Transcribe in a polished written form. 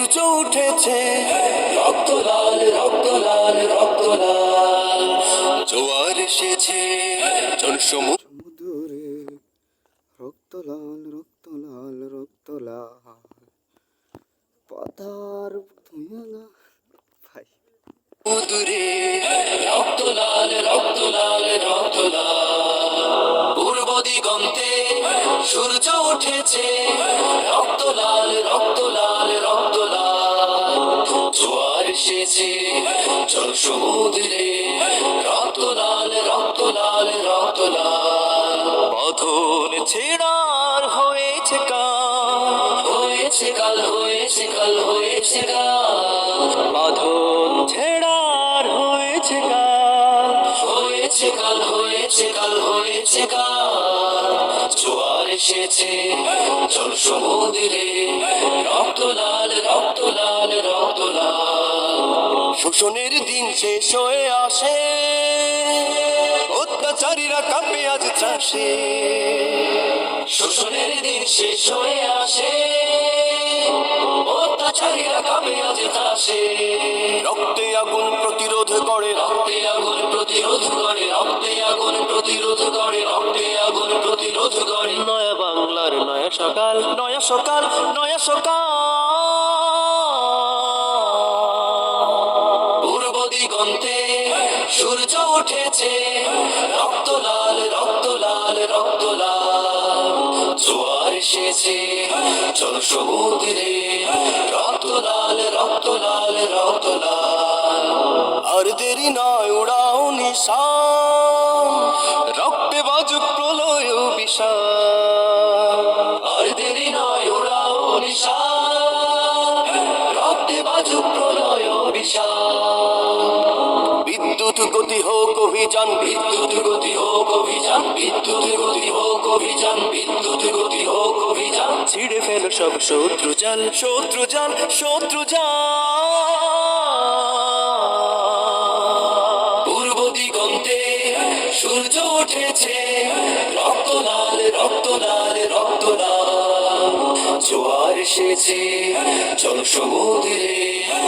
সূর্য উঠেছে, রক্ত লাল রক্ত লাল রক্ত লাল, জোয়ার এসেছে সমুদ্রে, রক্ত লাল রক্ত লাল রক্ত লাল, পাতার ধুইয়া ভাই সমুদ্রে, রক্ত লাল রক্ত লাল রক্ত লাল, পূর্ব দিগন্তে সূর্য উঠেছে, রক্ত লাল রক্ত লাল রক্ত লাল, জোয়ার এসেছে চল সমুদ্রে, রক্ত লাল রক্ত লাল রক্ত লাল, বাঁধন ছেড়ার হয়েছে কাল, হয়েছে কাল হয়েছে কাল হয়েছে কাল, বাঁধন ছেড়ার হয়েছে কাল, হয়েছে কাল হয়েছে কাল হয়েছে কাল, জোয়ার এসেছে চল সমুদ্রে, রক্ত লাল রক্ত লাল রক্ত লাল, শোষণের দিন শেষ হয়ে আসে, অত্যাচারীরা কাঁপে আজ ত্রাসে, শোষণের দিন শেষ হয়ে আসে, অত্যাচারীরা কাঁপে আজ ত্রাসে, রক্তে আগুন প্রতিরোধ করে, রক্তে আগুন প্রতিরোধ করে, রক্তে আগুন প্রতিরোধ করে, রক্তে আগুন প্রতিরোধ করে, নয়া বাংলার নয়া সকাল, নয়া সকাল, নয়া সকাল, পূর্ব দিগন্তে সূর্য উঠেছে, রক্ত লাল রক্ত লাল রক্ত লাল, জোয়ার এসেছে চল সমুদ্রে, রক্ত লাল রক্ত লাল রক্ত লাল, আর দেরি নয় উড়াও নিশান, রক্তে বাজুক প্রলয় বিশাল, আর দেরি নয় উড়াও নিশান, রক্তে বাজুক প্রলয় বিশাল, বিদ্যুৎ গতি হোক অভিযান, বিদ্যুৎ গতি হোক অভিযান, বিদ্যুৎ গতি হোক অভিযান, বিদ্যুৎ গতি হোক অভিযান, ছিঁড়ে ফেলো সব শত্রু জাল, শত্রু জাল, শত্রু জাল, পূর্ব দিগন্তে সূর্য উঠেছে, রক্ত লাল রক্ত লাল রক্ত লাল, জোয়ার এসেছে চল সমুদ্রে।